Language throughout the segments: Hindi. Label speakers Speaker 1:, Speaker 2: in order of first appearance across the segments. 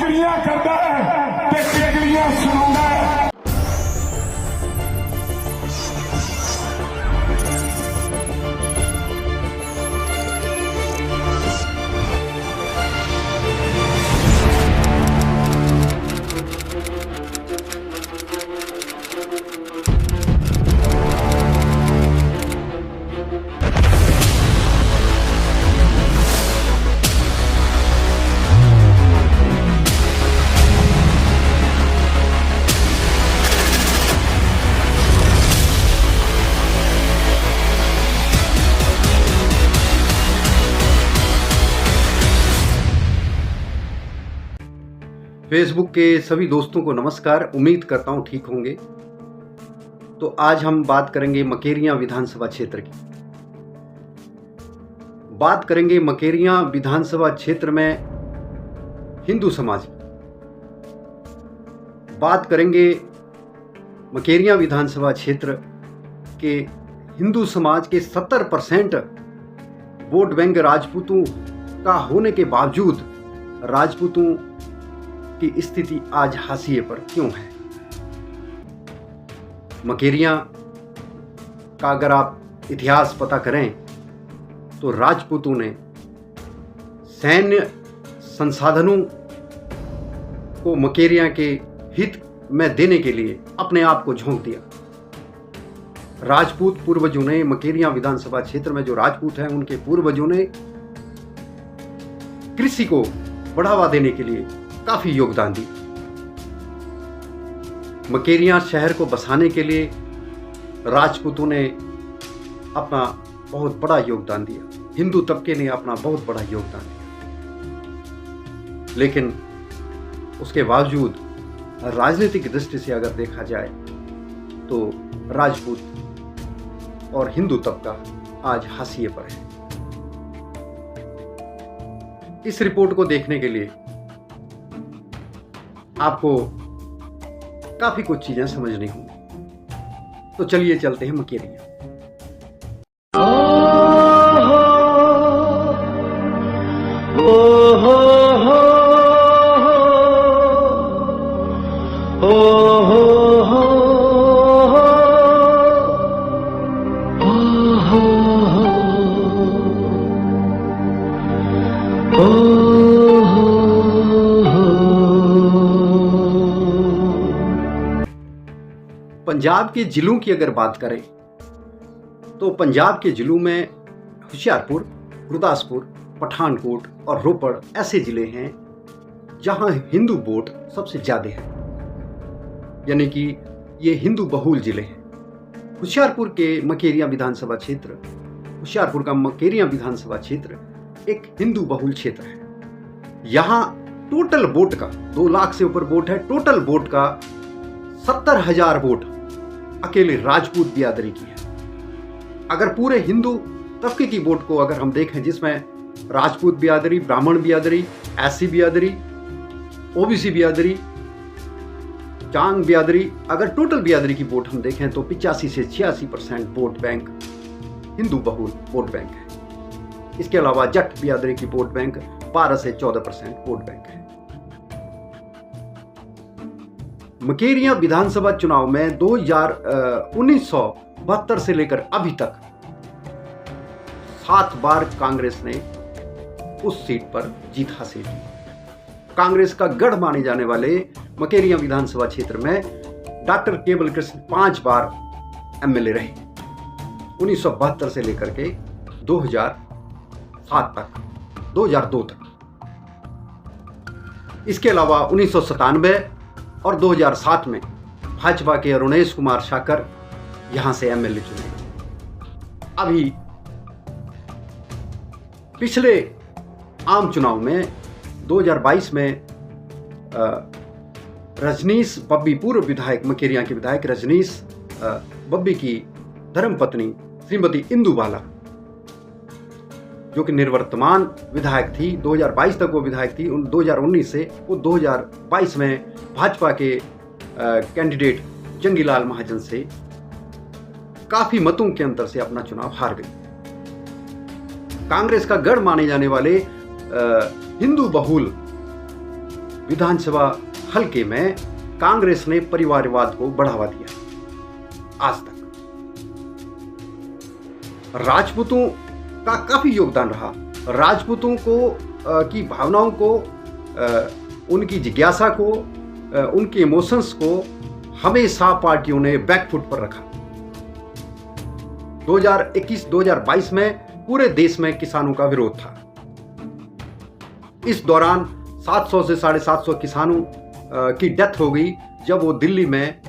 Speaker 1: टिकड़ियां करता है ते टिकड़ियां सुनाता है।
Speaker 2: फेसबुक के सभी दोस्तों को नमस्कार। उम्मीद करता हूं ठीक होंगे। तो आज हम बात करेंगे मकेरियां विधानसभा क्षेत्र की। बात करेंगे मकेरियां विधानसभा क्षेत्र में हिंदू समाज की। बात करेंगे मकेरियां विधानसभा क्षेत्र के हिंदू समाज के 70% वोट बैंक राजपूतों का होने के बावजूद राजपूतों की स्थिति आज हाशिए पर क्यों है। मकेरियां का अगर आप इतिहास पता करें तो राजपूतों ने सैन्य संसाधनों को मकेरियां के हित में देने के लिए अपने आप को झोंक दिया। राजपूत पूर्वजों ने मकेरियां विधानसभा क्षेत्र में जो राजपूत हैं उनके पूर्वजों ने कृषि को बढ़ावा देने के लिए काफी योगदान दी। मकेरियां शहर को बसाने के लिए राजपूतों ने अपना बहुत बड़ा योगदान दिया। हिंदू तबके ने अपना बहुत बड़ा योगदान दिया। लेकिन उसके बावजूद राजनीतिक दृष्टि से अगर देखा जाए तो राजपूत और हिंदू तबका आज हाशिए पर है। इस रिपोर्ट को देखने के लिए आपको काफी कुछ चीजें समझनी होंगी। तो चलिए चलते हैं मकेरियां। पंजाब के जिलों की अगर बात करें तो पंजाब के जिलों में होशियारपुर, गुरदासपुर, पठानकोट और रोपड़ ऐसे जिले हैं जहां हिंदू वोट सबसे ज्यादा है, यानी कि ये हिंदू बहुल जिले हैं। होशियारपुर के मकेरियां विधानसभा क्षेत्र, होशियारपुर का मकेरियां विधानसभा क्षेत्र एक हिंदू बहुल क्षेत्र है। यहाँ टोटल वोट का 2 लाख से ऊपर वोट है। टोटल वोट का 70,000 वोट अकेले राजपूत बिरादरी की है। अगर पूरे हिंदू तबके की वोट को अगर हम देखें, जिसमें राजपूत बिरादरी, ब्राह्मण बिरादरी, एससी बिरादरी, ओबीसी बिरादरी, चांग बिरादरी, अगर टोटल बिरादरी की वोट हम देखें तो 85 से 86% वोट बैंक हिंदू बहुल वोट बैंक है। इसके अलावा जट बिरादरी की वोट बैंक 12 से 14% वोट बैंक है। मकेरियां विधानसभा चुनाव में 1972 से लेकर अभी तक 7 बार कांग्रेस ने उस सीट पर जीत हासिल की। कांग्रेस का गढ़ माने जाने वाले मकेरियां विधानसभा क्षेत्र में डॉक्टर केवल कृष्ण 5 बार एमएलए रहे, 1972 से लेकर के 2007 तक, 2002 तक। इसके अलावा 1997 और 2007 में भाजपा के अरुणेश कुमार शाकर यहां से एमएलए चुने। अभी पिछले आम चुनाव में 2022 में रजनीश बब्बी, पूर्व विधायक, मकेरियां के विधायक रजनीश बब्बी की धर्मपत्नी श्रीमती इंदु बाला, जो कि निर्वर्तमान विधायक थी, 2022 तक वो विधायक थी, 2019 से वो 2022 में भाजपा के कैंडिडेट जंगीलाल महाजन से काफी मतों के अंतर से अपना चुनाव हार गई। कांग्रेस का गढ़ माने जाने वाले हिंदू बहुल विधानसभा हलके में कांग्रेस ने परिवारवाद को बढ़ावा दिया। आज तक राजपूतों का काफी योगदान रहा। राजपूतों को की भावनाओं को, उनकी जिज्ञासा को, उनके इमोशंस को हमेशा पार्टियों ने बैकफुट पर रखा। 2021-2022 में पूरे देश में किसानों का विरोध था। इस दौरान 700 से 750 किसानों की डेथ हो गई जब वो दिल्ली में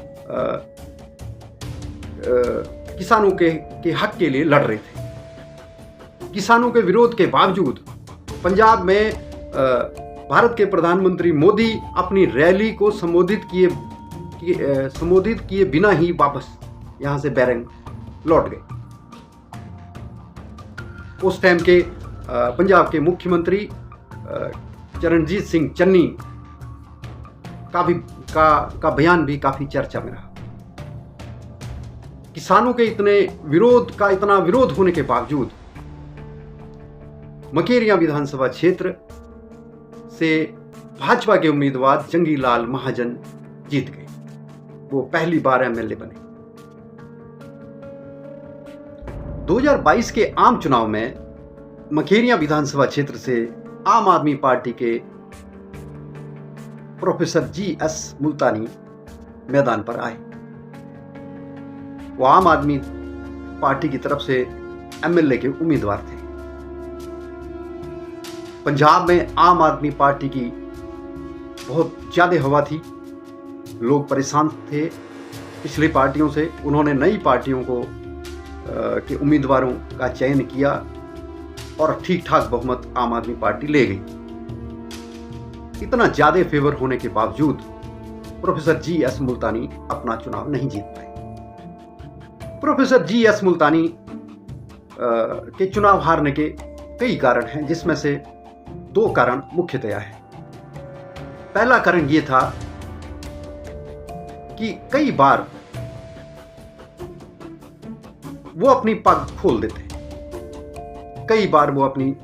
Speaker 2: किसानों के हक के लिए लड़ रहे थे। किसानों के विरोध के बावजूद पंजाब में भारत के प्रधानमंत्री मोदी अपनी रैली को संबोधित किए बिना ही वापस यहां से बैरंग लौट गए। उस टाइम के पंजाब के मुख्यमंत्री चरणजीत सिंह चन्नी का बयान भी काफी चर्चा में रहा। किसानों के इतना विरोध होने के बावजूद मकेरियां विधानसभा क्षेत्र से भाजपा के उम्मीदवार जंगीलाल महाजन जीत गए। वो पहली बार एमएलए बने। 2022 के आम चुनाव में मकेरियां विधानसभा क्षेत्र से आम आदमी पार्टी के प्रोफेसर GS मुल्तानी मैदान पर आए। वो आम आदमी पार्टी की तरफ से एमएलए के उम्मीदवार थे। पंजाब में आम आदमी पार्टी की बहुत ज्यादा हवा थी। लोग परेशान थे पिछली पार्टियों से। उन्होंने नई पार्टियों के उम्मीदवारों का चयन किया और ठीक ठाक बहुमत आम आदमी पार्टी ले गई। इतना ज्यादा फेवर होने के बावजूद प्रोफेसर GS मुल्तानी अपना चुनाव नहीं जीत पाए। प्रोफेसर GS मुल्तानी के चुनाव हारने के कई कारण हैं, जिसमें से 2 कारण मुख्यतया है। पहला कारण यह था कि कई बार वो अपनी पग खोल देते, कई बार वो अपनी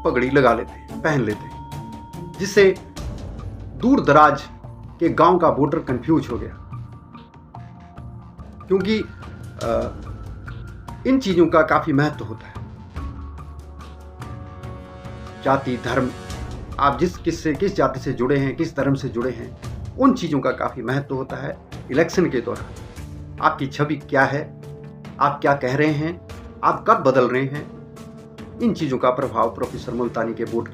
Speaker 2: पगड़ी लगा लेते, पहन लेते, जिससे दूर दराज के गांव का वोटर कंफ्यूज हो गया। क्योंकि इन चीजों का काफी महत्व होता है। जाति, धर्म, आप किस जाति से जुड़े हैं, किस धर्म से जुड़े हैं, उन चीजों का काफी महत्व होता है। इलेक्शन के दौरान आपकी छवि क्या है, आप क्या कह रहे हैं, आप कब बदल रहे हैं, इन चीजों का प्रभाव प्रोफेसर मुल्तानी के वोट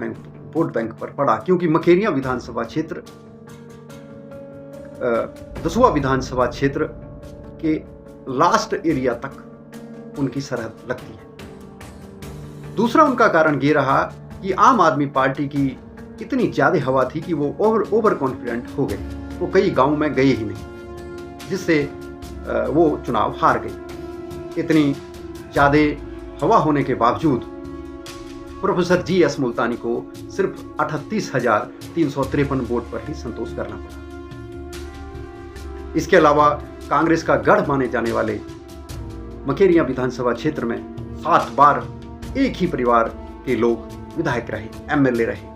Speaker 2: बैंक पर पड़ा। क्योंकि मकेरियां विधानसभा क्षेत्र 10वां विधानसभा क्षेत्र के लास्ट एरिया तक उनकी सरहद लगती है। दूसरा उनका कारण ये रहा कि आम आदमी पार्टी की इतनी ज्यादा हवा थी कि वो ओवर कॉन्फिडेंट हो गए। वो कई गांव में गए ही नहीं, जिससे वो चुनाव हार गई। इतनी ज्यादा हवा होने के बावजूद प्रोफेसर GS मुल्तानी को सिर्फ 38,353 वोट पर ही संतोष करना पड़ा। इसके अलावा कांग्रेस का गढ़ माने जाने वाले मकेरियां विधानसभा क्षेत्र में 7 बार एक ही परिवार के लोग विधायक रहे, एमएलए रहे।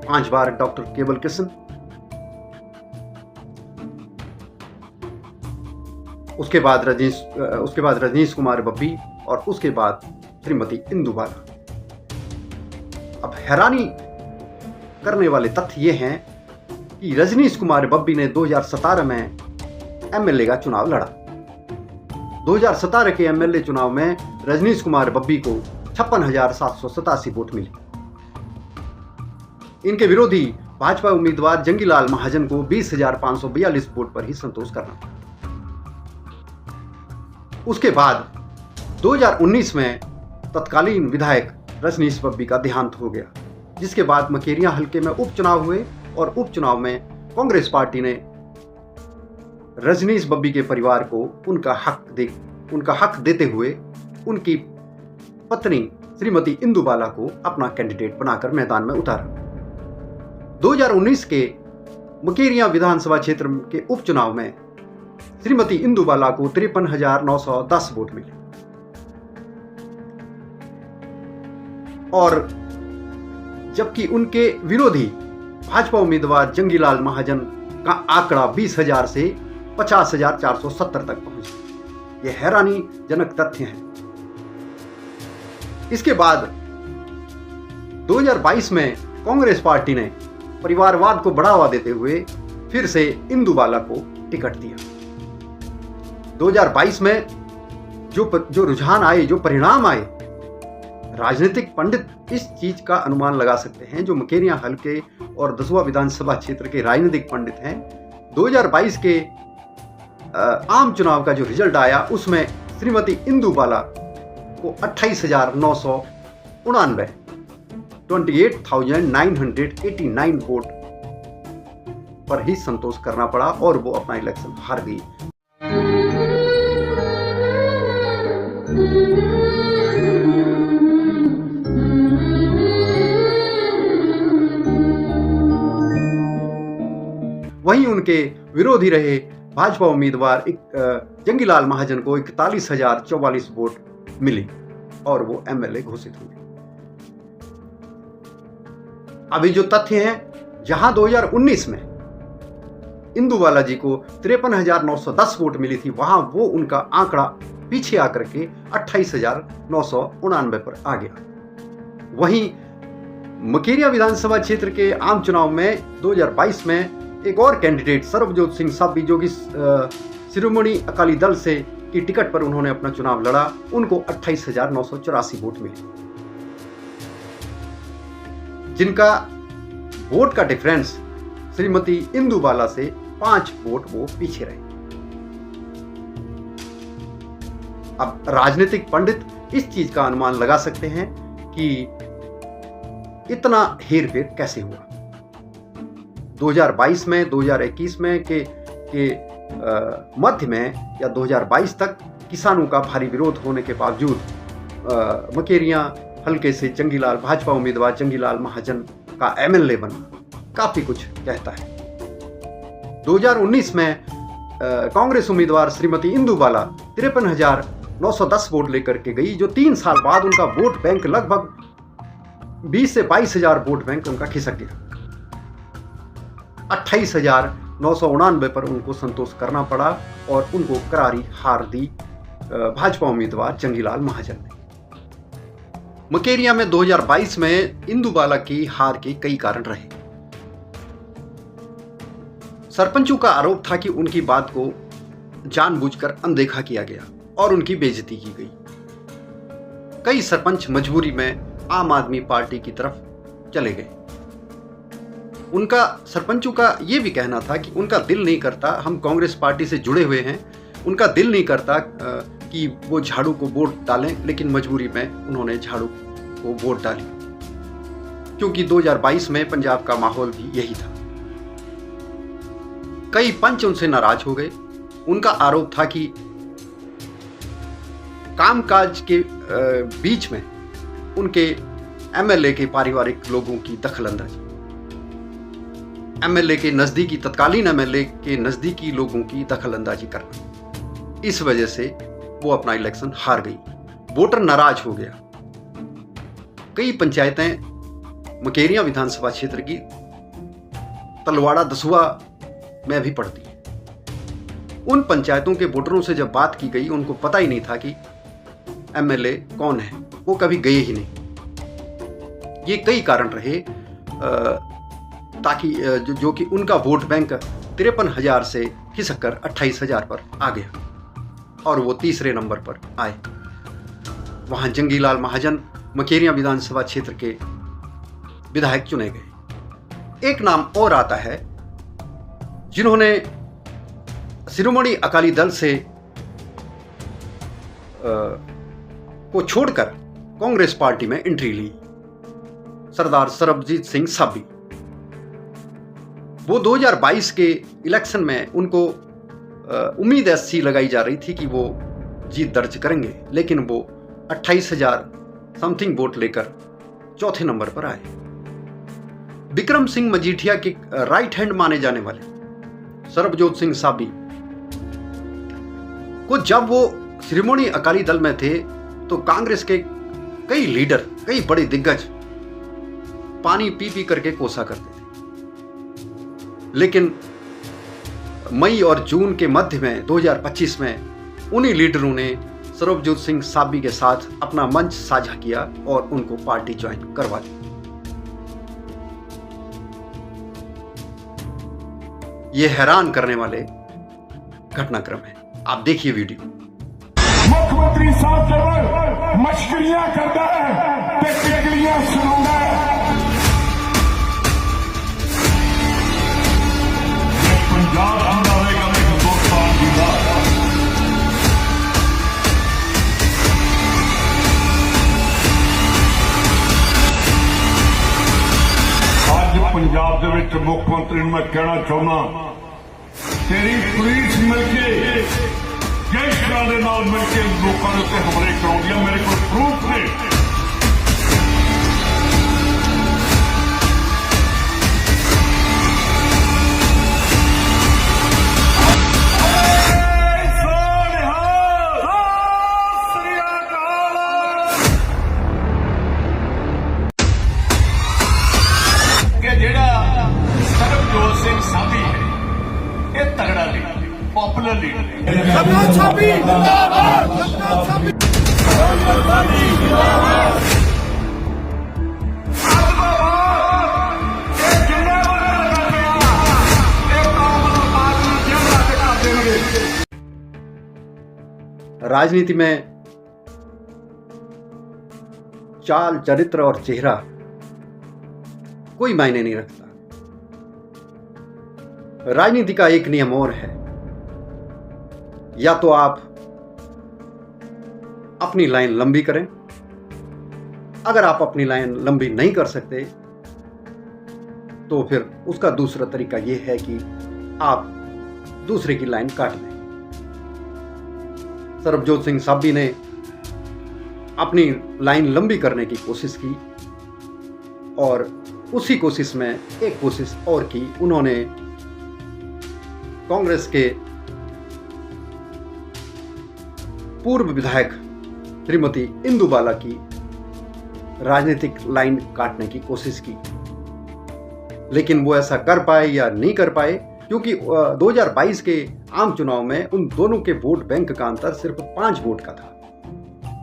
Speaker 2: 5 बार डॉक्टर केवल कृष्ण, उसके बाद रजनीश कुमार बब्बी और उसके बाद श्रीमती इंदु बाला। अब हैरानी करने वाले तथ्य ये हैं कि रजनीश कुमार बब्बी ने 2017 में एमएलए का चुनाव लड़ा। 2017 के एमएलए चुनाव में रजनीश कुमार बब्बी को 56,787 वोट मिली। इनके विरोधी भाजपा उम्मीदवार जंगीलाल महाजन को 20,542 वोट पर ही संतोष करना पड़ा। उसके बाद 2019 में तत्कालीन विधायक रजनीश बब्बी का देहांत हो गया, जिसके बाद मकेरियां हलके में उपचुनाव हुए और उपचुनाव में कांग्रेस पार्टी ने रजनीश बब्बी के परिवार को उनका हक देते हुए उनकी पत्नी श्रीमती इंदु बाला को अपना कैंडिडेट बनाकर मैदान में उतारा। 2019 के मकेरियां विधानसभा क्षेत्र के उपचुनाव में श्रीमती इंदु बाला को 53,910 वोट मिले और जबकि उनके विरोधी भाजपा उम्मीदवार जंगीलाल महाजन का आंकड़ा 20,000 से 50,470 तक पहुंच गया। यह हैरानीजनक तथ्य है। इसके बाद 2022 में कांग्रेस पार्टी ने परिवारवाद को बढ़ावा देते हुए फिर से इंदुबाला को टिकट दिया। 2022 में जो रुझान आए, जो परिणाम आए, राजनीतिक पंडित इस चीज का अनुमान लगा सकते हैं, जो मकेरियां हलके और दसवा विधानसभा क्षेत्र के राजनीतिक पंडित हैं। 2022 के आम चुनाव का जो रिजल्ट आया उसमें श्रीमती इंदुबाला को 28,999 28,989 वोट पर ही संतोष करना पड़ा और वो अपना इलेक्शन हार गई। वहीं उनके विरोधी रहे भाजपा उम्मीदवार जंगीलाल महाजन को 41,044 वोट मिली और वो एमएलए घोषित हुए। अभी जो तथ्य हैं, जहां 2019 में इंदुबाला जी को 53,910 वोट मिली थी, वहां वो उनका आंकड़ा पीछे आकर के 28,999 पर आ गया। वहीं मकेरिया विधानसभा क्षेत्र के आम चुनाव में 2022 में एक और कैंडिडेट सरबजोत सिंह साबी, जो कि शिरोमणि अकाली दल से की टिकट पर उन्होंने अपना चुनाव लड़ा, उनको 28,984 वोट मिले, जिनका वोट का डिफरेंस श्रीमती इंदुबाला से 5 वोट वो पीछे रहे। अब राजनीतिक पंडित इस चीज का अनुमान लगा सकते हैं कि इतना हेरफेर कैसे हुआ। 2022 में, 2021 में के मध्य में या 2022 तक किसानों का भारी विरोध होने के बावजूद मकेरियां हल्के से भाजपा उम्मीदवार जंगीलाल महाजन का एमएलए बना, काफी कुछ कहता है। 2019 में कांग्रेस उम्मीदवार श्रीमती इंदुबाला 53,910 वोट लेकर के गई, जो 3 साल बाद उनका वोट बैंक लगभग 20 से 22,000 वोट बैंक उनका खिसक गया। 28,999 पर उनको संतोष करना पड़ा और उनको करारी हार दी भाजपा उम्मीदवार जंगीलाल महाजन ने। मकेरिया में 2022 में इंदुबाला की हार के कई कारण रहे। सरपंचों का आरोप था कि उनकी बात को जानबूझकर अनदेखा किया गया और उनकी बेइज्जती की गई। कई सरपंच मजबूरी में आम आदमी पार्टी की तरफ चले गए। उनका सरपंचों का यह भी कहना था कि उनका दिल नहीं करता, हम कांग्रेस पार्टी से जुड़े हुए हैं, उनका दिल नहीं करता कि वो झाड़ू को वोट डालें, लेकिन मजबूरी में उन्होंने झाड़ू को वोट डाली, क्योंकि 2022 में पंजाब का माहौल भी यही था। कई पंच उनसे नाराज हो गए। उनका आरोप था कि कामकाज के बीच में उनके एमएलए के पारिवारिक लोगों की दखलंदाजी, एमएलए के नजदीकी, तत्कालीन एमएलए के नजदीकी लोगों की दखलंदाजी करना, इस वजह से वो अपना इलेक्शन हार गई। वोटर नाराज हो गया। कई पंचायतें मकेरिया विधानसभा क्षेत्र की तलवाड़ा दसुआ में भी पड़ती है। उन पंचायतों के वोटरों से जब बात की गई, उनको पता ही नहीं था कि एमएलए कौन है, वो कभी गए ही नहीं। ये कई कारण रहे ताकि जो कि उनका वोट बैंक 53,000 से खिसककर 28,000 पर आ गया और वो तीसरे नंबर पर आए। वहां जंगीलाल महाजन मकेरिया विधानसभा क्षेत्र के विधायक चुने गए। एक नाम और आता है जिन्होंने शिरोमणि अकाली दल से को छोड़कर कांग्रेस पार्टी में एंट्री ली, सरदार सरबजीत सिंह साबी। वो 2022 के इलेक्शन में उनको उम्मीद ऐसी लगाई जा रही थी कि वो जीत दर्ज करेंगे, लेकिन वो 28,000 समथिंग वोट लेकर चौथे नंबर पर आए। विक्रम सिंह मजीठिया के राइट हैंड माने जाने वाले सरबजोत सिंह साबी को जब वो शिरोमणि अकाली दल में थे तो कांग्रेस के कई लीडर, कई बड़े दिग्गज पानी पी पी करके कोसा करते थे। लेकिन मई और जून के मध्य में 2025 में उन्हीं लीडरों ने सर्वजोत सिंह साबी के साथ अपना मंच साझा किया और उनको पार्टी ज्वाइन करवा दी। ये हैरान करने वाले घटनाक्रम है। आप देखिए वीडियो।
Speaker 1: मुख्यमंत्री साहब जब मशकरियां करता है ते टिकलियां सुनाता है। पंजाब हमारे गले को 2 साल की बात। आज पंजाब दे विच मुख्य मंत्री मैं कहना चाहना, तेरी पुलिस मिलके गैंगस्टरां दे नाल मिलके लोकां दे उत्ते हमले कराउंदी है। मेरे कोल प्रूफ ने। ਸਰਬਜੋਤ ਸਿੰਘ ਸਾਬੀ ਹੈ ਇਹ ਤਗੜਾ ਲੀਡਰ, ਪॉपुलर ਲੀਡਰ। ਸਰਬਜੋਤ ਸਾਬੀ ਜਿੰਦਾਬਾਦ, ਸਰਬਜੋਤ ਸਾਬੀ ਜਿੰਦਾਬਾਦ। ਇਹ ਜਿੰਨੇ ਵਾਰ ਕਰਦੇ ਆ ਇਹ ਕੌਮ ਨੂੰ ਬਾਤ ਨੂੰ ਜਿਹੜਾ ਤੇ ਕਰ ਦੇਣਗੇ।
Speaker 2: राजनीति में चाल, चरित्र और चेहरा कोई मायने नहीं रखता। राजनीति का एक नियम और है, या तो आप अपनी लाइन लंबी करें, अगर आप अपनी लाइन लंबी नहीं कर सकते तो फिर उसका दूसरा तरीका यह है कि आप दूसरे की लाइन काट दें। सर्वजोत सिंह साबी ने अपनी लाइन लंबी करने की कोशिश की और उसी कोशिश में एक कोशिश और की। उन्होंने कांग्रेस के पूर्व विधायक श्रीमती इंदु बाला की राजनीतिक लाइन काटने की कोशिश की, लेकिन वो ऐसा कर पाए या नहीं कर पाए, क्योंकि 2022 के आम चुनाव में उन दोनों के वोट बैंक का अंतर सिर्फ 5 वोट का था।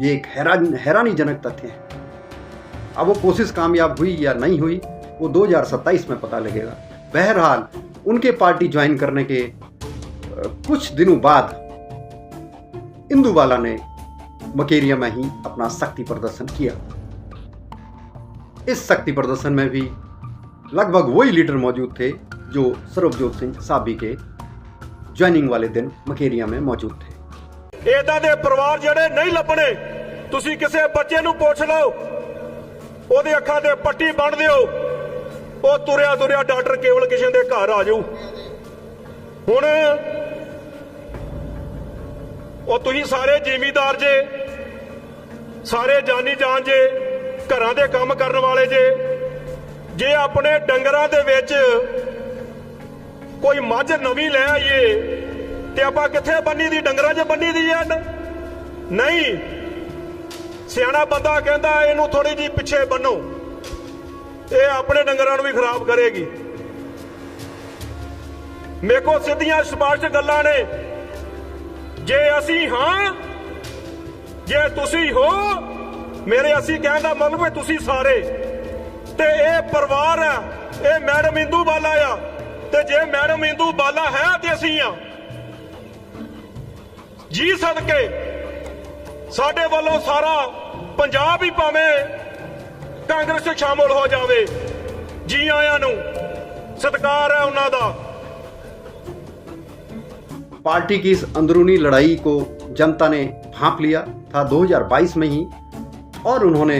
Speaker 2: ये एक हैरानीजनक तथ्य है। अब वो कोशिश कामयाब हुई या नहीं हुई वो 2027 में पता लगेगा। बहरहाल उनके पार्टी ज्वाइन करने के कुछ दिनों बाद इंदु बाला ने मकेरिया में ही अपना शक्ति प्रदर्शन किया। इस शक्ति प्रदर्शन में भी लगभग वही लीडर मौजूद थे जो सर्वजोत सिंह साबी के ज्वाइनिंग वाले दिन मकेरिया में मौजूद थे।
Speaker 3: इदां दे परिवार ਜਿਹੜੇ नहीं ਲੱਭਣੇ, ਤੁਸੀਂ ਕਿਸੇ ਬੱਚੇ ਨੂੰ ਪੁੱਛ ਲਓ, ਉਹਦੇ ਅੱਖਾਂ ਤੇ ਪੱਟੀ ਬੰਨ ਦਿਓ, ਉਹ ਤੁਰਿਆ ਤੁਰਿਆ ਡਾਕਟਰ ਕੇਵਲ ਕਿਸ਼ਨ ਦੇ ਘਰ ਆ ਜਾਊ। ਹੁਣ ਉਹ ਤੁਸੀਂ ਸਾਰੇ ਜ਼ਿਮੀਂਦਾਰ ਜੇ, ਸਾਰੇ ਜਾਨੀ ਜਾਨ ਜੇ, ਘਰਾਂ ਦੇ ਕੰਮ ਕਰਨ ਵਾਲੇ ਜੇ ਆਪਣੇ ਡੰਗਰਾਂ ਦੇ ਵਿੱਚ ਕੋਈ ਮੱਝ ਨਵੀਂ ਲੈ ਆਈਏ ਤੇ ਆਪਾਂ ਕਿੱਥੇ ਬੰਨੀ ਦੀ, ਡੰਗਰਾਂ 'ਚ ਬੰਨੀ ਦੀ ਐ? ਨਹੀਂ, ਸਿਆਣਾ ਬੰਦਾ ਕਹਿੰਦਾ ਇਹਨੂੰ ਥੋੜੀ ਜਿਹੀ ਪਿੱਛੇ ਬੰਨੋ, ਇਹ ਆਪਣੇ ਡੰਗਰਾਂ ਨੂੰ ਵੀ ਖਰਾਬ ਕਰੇਗੀ। ਮੇਰੇ ਕੋਲ ਸਿੱਧੀਆਂ ਸਪਸ਼ਟ ਗੱਲਾਂ ਨੇ। ਜੇ ਅਸੀਂ ਹਾਂ, ਜੇ ਤੁਸੀਂ ਹੋ, ਮੇਰੇ ਅਸੀਂ ਕਹਿਣ ਦਾ ਮਤਲਬ ਹੈ ਤੁਸੀਂ ਸਾਰੇ, ਤੇ ਇਹ ਪਰਿਵਾਰ ਹੈ, ਇਹ ਮੈਡਮ ਇੰਦੂ ਬਾਲਾ ਆ, ਤੇ ਜੇ ਮੈਡਮ ਇੰਦੂ ਬਾਲਾ ਹੈ ਤੇ ਅਸੀਂ ਆ। ਜੀ ਸਦਕੇ ਸਾਡੇ ਵੱਲੋਂ ਸਾਰਾ ਪੰਜਾਬ ਹੀ ਭਾਵੇਂ ਕਾਂਗਰਸ 'ਚ ਸ਼ਾਮਲ ਹੋ ਜਾਵੇ, ਜੀ ਆਇਆਂ ਨੂੰ, ਸਤਿਕਾਰ है उन्हां दा।
Speaker 2: पार्टी की इस अंदरूनी लड़ाई को जनता ने भांप लिया था 2022 में ही, और उन्होंने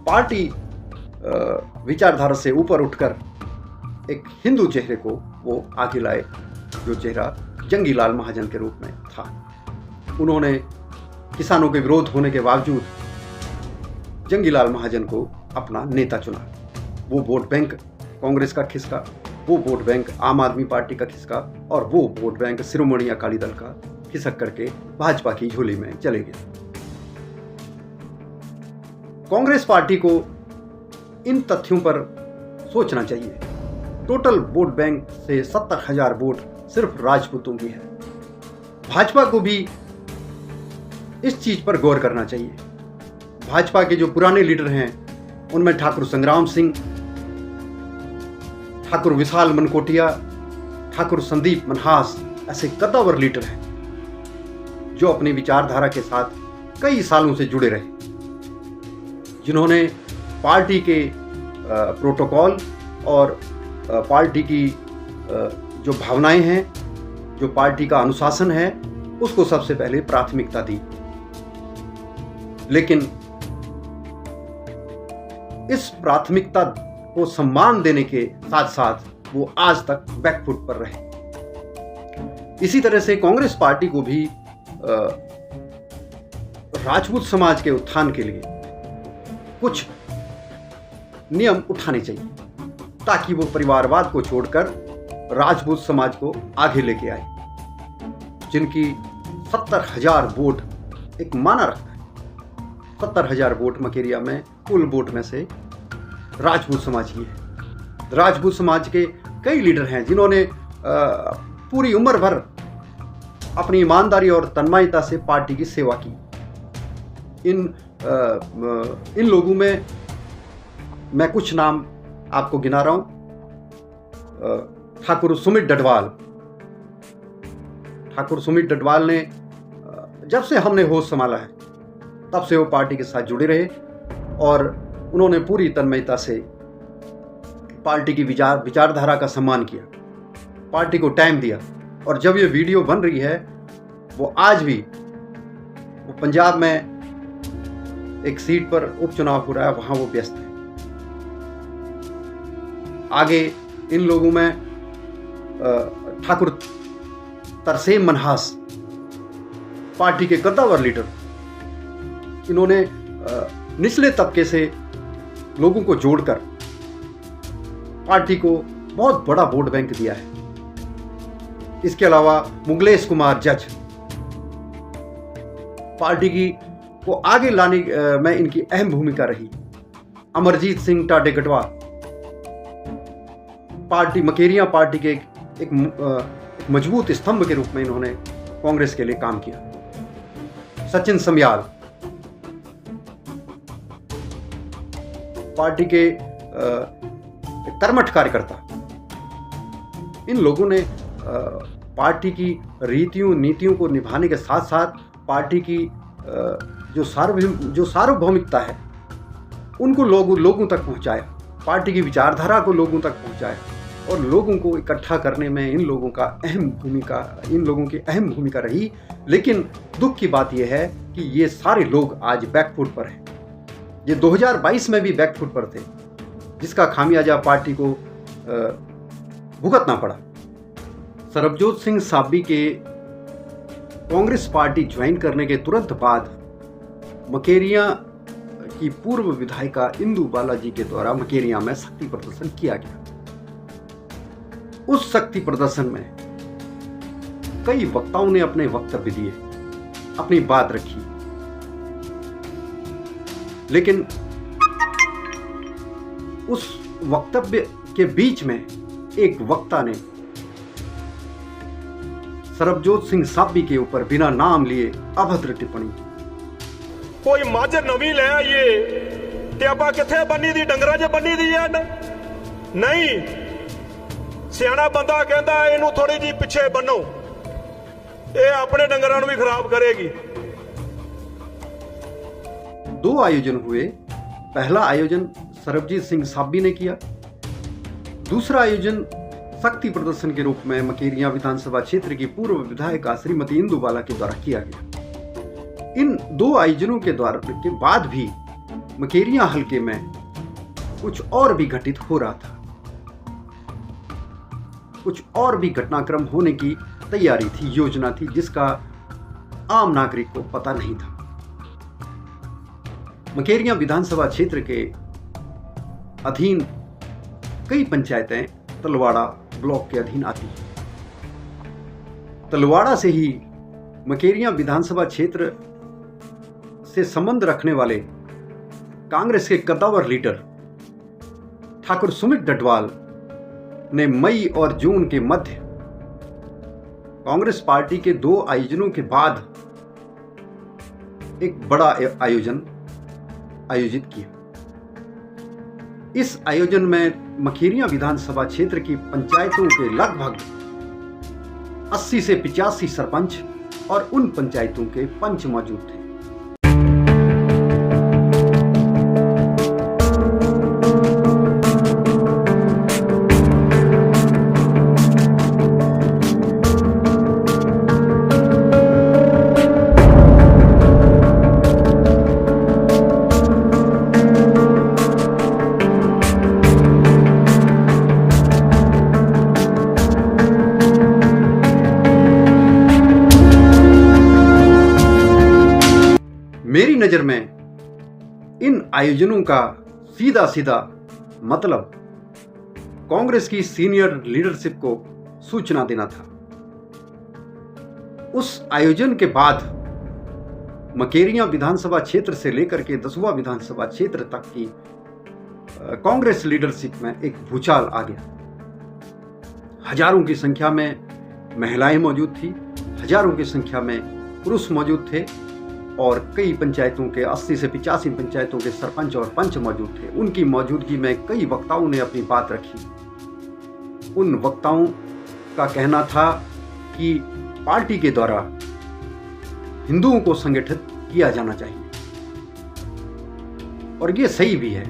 Speaker 2: पार्टी विचारधारा से ऊपर उठकर एक हिंदू चेहरे को वो आगे लाए, जो चेहरा जंगीलाल महाजन के रूप में था। उन्होंने किसानों के विरोध होने के बावजूद जंगीलाल महाजन को अपना नेता चुना। वो वोट बैंक कांग्रेस का खिसका, वो वोट बैंक आम आदमी पार्टी का खिसका, और वो वोट बैंक शिरोमणि अकाली दल का खिसक करके भाजपा की झोली में चले गए। कांग्रेस पार्टी को इन तथ्यों पर सोचना चाहिए टोटल वोट बैंक से 70,000 वोट सिर्फ राजपूतों की है। भाजपा को भी इस चीज पर गौर करना चाहिए। भाजपा के जो पुराने लीडर हैं उनमें ठाकुर संग्राम सिंह, ठाकुर विशाल मनकोटिया, ठाकुर संदीप मनहास ऐसे कद्दावर लीडर हैं जो अपनी विचारधारा के साथ कई सालों से जुड़े रहे, जिन्होंने पार्टी के प्रोटोकॉल और पार्टी की जो भावनाएं हैं, जो पार्टी का अनुशासन है, उसको सबसे पहले प्राथमिकता दी। लेकिन इस प्राथमिकता को सम्मान देने के साथ साथ वो आज तक बैकफुट पर रहे। इसी तरह से कांग्रेस पार्टी को भी राजपूत समाज के उत्थान के लिए कुछ नियम उठाने चाहिए ताकि वो परिवारवाद को छोड़कर राजपूत समाज को आगे लेके आए, जिनकी 70,000 वोट एक माना रखता है। 70,000 वोट मकेरिया में कुल वोट में से राजपूत समाज की है। राजपूत समाज के कई लीडर हैं जिन्होंने पूरी उम्र भर अपनी ईमानदारी और तन्मयता से पार्टी की सेवा की। इन लोगों में मैं कुछ नाम आपको गिना रहा हूं। ठाकुर सुमित डडवाल। ठाकुर सुमित डडवाल ने जब से हमने होश संभाला है तब से वो पार्टी के साथ जुड़े रहे और उन्होंने पूरी तन्मयता से पार्टी की विचारधारा का सम्मान किया, पार्टी को टाइम दिया। और जब ये वीडियो बन रही है वो आज भी वो पंजाब में एक सीट पर उपचुनाव हो रहा है, वहां वो व्यस्त है। आगे इन लोगों में ठाकुर तरसेम मनहास, पार्टी के कद्दावर लीडर, इन्होंने निचले तबके से लोगों को जोड़कर पार्टी को बहुत बड़ा वोट बैंक दिया है। इसके अलावा मुगलेश कुमार जज, पार्टी की को आगे लाने में इनकी अहम भूमिका रही। अमरजीत सिंह टाटे गटवा, पार्टी मकेरिया पार्टी के एक मजबूत स्तंभ के रूप में इन्होंने कांग्रेस के लिए काम किया। सचिन समयाल, पार्टी के कर्मठ कार्यकर्ता, इन लोगों ने पार्टी की रीतियों नीतियों को निभाने के साथ साथ पार्टी की जो सार्वभौमिकता है उनको लोगों तक पहुंचाया, पार्टी की विचारधारा को लोगों तक पहुंचाया और लोगों को इकट्ठा करने में इन लोगों की अहम भूमिका रही। लेकिन दुख की बात यह है कि ये सारे लोग आज बैकफुट पर हैं। ये 2022 में भी बैकफुट पर थे, जिसका खामियाजा पार्टी को भुगतना पड़ा। सरबजोत सिंह साबी के कांग्रेस पार्टी ज्वाइन करने के तुरंत बाद मकेरिया की पूर्व विधायिका इंदु बालाजी के द्वारा मकेरिया में शक्ति प्रदर्शन किया गया। उस शक्ति प्रदर्शन में कई वक्ताओं ने अपने वक्तव्य दिए, अपनी बात रखी, लेकिन उस वक्तव्य के बीच में एक वक्ता ने सरबजोत सिंह साबी के ऊपर बिना नाम लिए अभद्र टिप्पणी की।
Speaker 3: कोई मੱਝ नवी ले आइए ते ਆਪਾਂ ਕਿੱਥੇ ਬੰਨੀ ਦੀ, ਡੰਗਰਾਂ 'ਚ ਬੰਨੀ ਦੀ ਐ? ਨਹੀਂ, ਸਿਆਣਾ ਬੰਦਾ ਕਹਿੰਦਾ ਇਹਨੂੰ ਥੋੜੀ ਜੀ ਪਿੱਛੇ ਬੰਨੋ, ਇਹ ਆਪਣੇ ਡੰਗਰਾਂ ਨੂੰ ਵੀ ਖਰਾਬ ਕਰੇਗੀ।
Speaker 2: दो आयोजन हुए। पहला आयोजन सरबजीत सिंह साबी ने किया, दूसरा आयोजन शक्ति प्रदर्शन के रूप में मकेरिया विधानसभा क्षेत्र की पूर्व विधायिका श्रीमती इंदु बाला के द्वारा किया गया। इन दो आयोजनों के बाद भी मकेरिया हलके में कुछ और भी घटित हो रहा था, कुछ और भी घटनाक्रम होने की तैयारी थी, योजना थी, जिसका आम नागरिक को पता नहीं था। मकेरिया विधानसभा क्षेत्र के अधीन कई पंचायतें तलवाड़ा ब्लॉक के अधीन आती हैं। तलवाड़ा से ही मकेरिया विधानसभा क्षेत्र से संबंध रखने वाले कांग्रेस के कद्दावर लीडर ठाकुर सुमित डडवाल ने मई और जून के मध्य कांग्रेस पार्टी के 2 आयोजनों के बाद एक बड़ा आयोजन आयोजित किया। इस आयोजन में मखेरियां विधानसभा क्षेत्र की पंचायतों के लगभग 80 से 85 सरपंच और उन पंचायतों के पंच मौजूद थे। मेरी नजर में इन आयोजनों का सीधा सीधा मतलब कांग्रेस की सीनियर लीडरशिप को सूचना देना था। उस आयोजन के बाद मकेरियां विधानसभा क्षेत्र से लेकर के 10वां विधानसभा क्षेत्र तक की कांग्रेस लीडरशिप में एक भूचाल आ गया। हजारों की संख्या में महिलाएं मौजूद थी, हजारों की संख्या में पुरुष मौजूद थे और कई पंचायतों के 80 से 85 पंचायतों के सरपंच और पंच मौजूद थे। उनकी मौजूदगी में कई वक्ताओं ने अपनी बात रखी। उन वक्ताओं का कहना था कि पार्टी के द्वारा हिंदुओं को संगठित किया जाना चाहिए और ये सही भी है।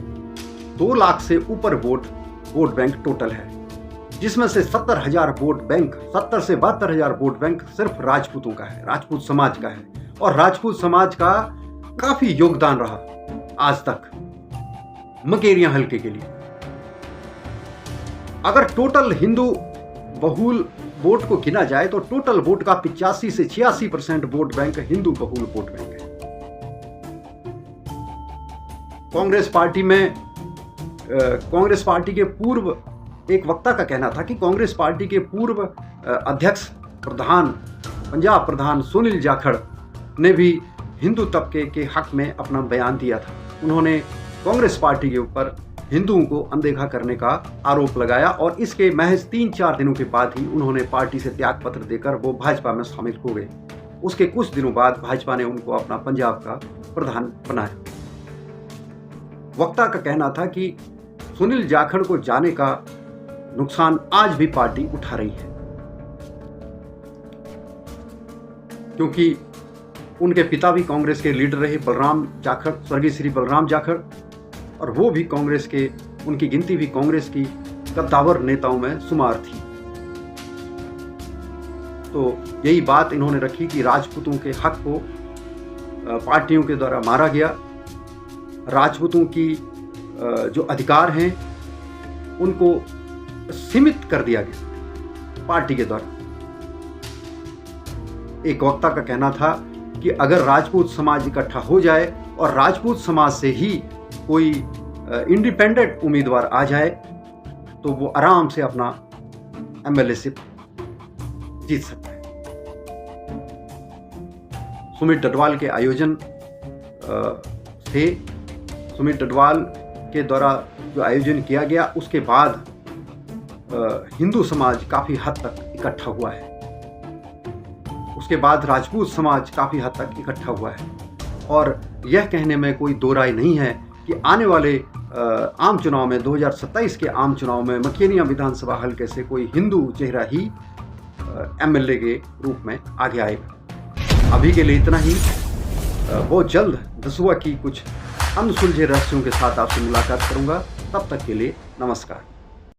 Speaker 2: 2 लाख से ऊपर वोट बैंक टोटल है, जिसमें से 70,000 वोट बैंक 70 से 72,000 वोट बैंक सिर्फ राजपूतों का है, राजपूत समाज का है। और राजपूत समाज का काफी योगदान रहा आज तक मकेरियां हलके के लिए। अगर टोटल हिंदू बहुल वोट को गिना जाए तो टोटल वोट का 85 से 86% वोट बैंक हिंदू बहुल वोट बैंक है। कांग्रेस पार्टी के पूर्व एक वक्ता का कहना था कि कांग्रेस पार्टी के पूर्व अध्यक्ष पंजाब प्रधान सुनील जाखड़ ने भी हिंदू तबके के हक में अपना बयान दिया था। उन्होंने कांग्रेस पार्टी के ऊपर हिंदुओं को अनदेखा करने का आरोप लगाया और इसके महज 3-4 दिनों के बाद ही उन्होंने पार्टी से त्याग पत्र देकर वो भाजपा में शामिल हो गए। उसके कुछ दिनों बाद भाजपा ने उनको अपना पंजाब का प्रधान बनाया। वक्ता का कहना था कि सुनील जाखड़ को जाने का नुकसान आज भी पार्टी उठा रही है, क्योंकि उनके पिता भी कांग्रेस के लीडर रहे, बलराम जाखड़, स्वर्गीय श्री बलराम जाखड़, और वो भी कांग्रेस के, उनकी गिनती भी कांग्रेस की कद्दावर नेताओं में शुमार थी। तो यही बात इन्होंने रखी कि राजपूतों के हक को पार्टियों के द्वारा मारा गया, राजपूतों की जो अधिकार हैं उनको सीमित कर दिया गया पार्टी के द्वारा। एक वक्ता का कहना था कि अगर राजपूत समाज इकट्ठा हो जाए और राजपूत समाज से ही कोई इंडिपेंडेंट उम्मीदवार आ जाए तो वो आराम से अपना एमएलएशिप जीत सकता है। सुमित डडवाल के आयोजन थे, सुमित डडवाल के द्वारा जो आयोजन किया गया उसके बाद हिंदू समाज काफ़ी हद तक इकट्ठा हुआ है। उसके बाद राजपूत समाज काफ़ी हद तक इकट्ठा हुआ है और यह कहने में कोई दो राय नहीं है कि आने वाले आम चुनाव में 2027 के आम चुनाव में मकेरियां विधानसभा हल्के से कोई हिंदू चेहरा ही एमएलए के रूप में आगे आएगा। अभी के लिए इतना ही। बहुत जल्द दसुआ की कुछ अनसुलझे रहस्यों के साथ आपसे मुलाकात करूंगा। तब तक के लिए नमस्कार।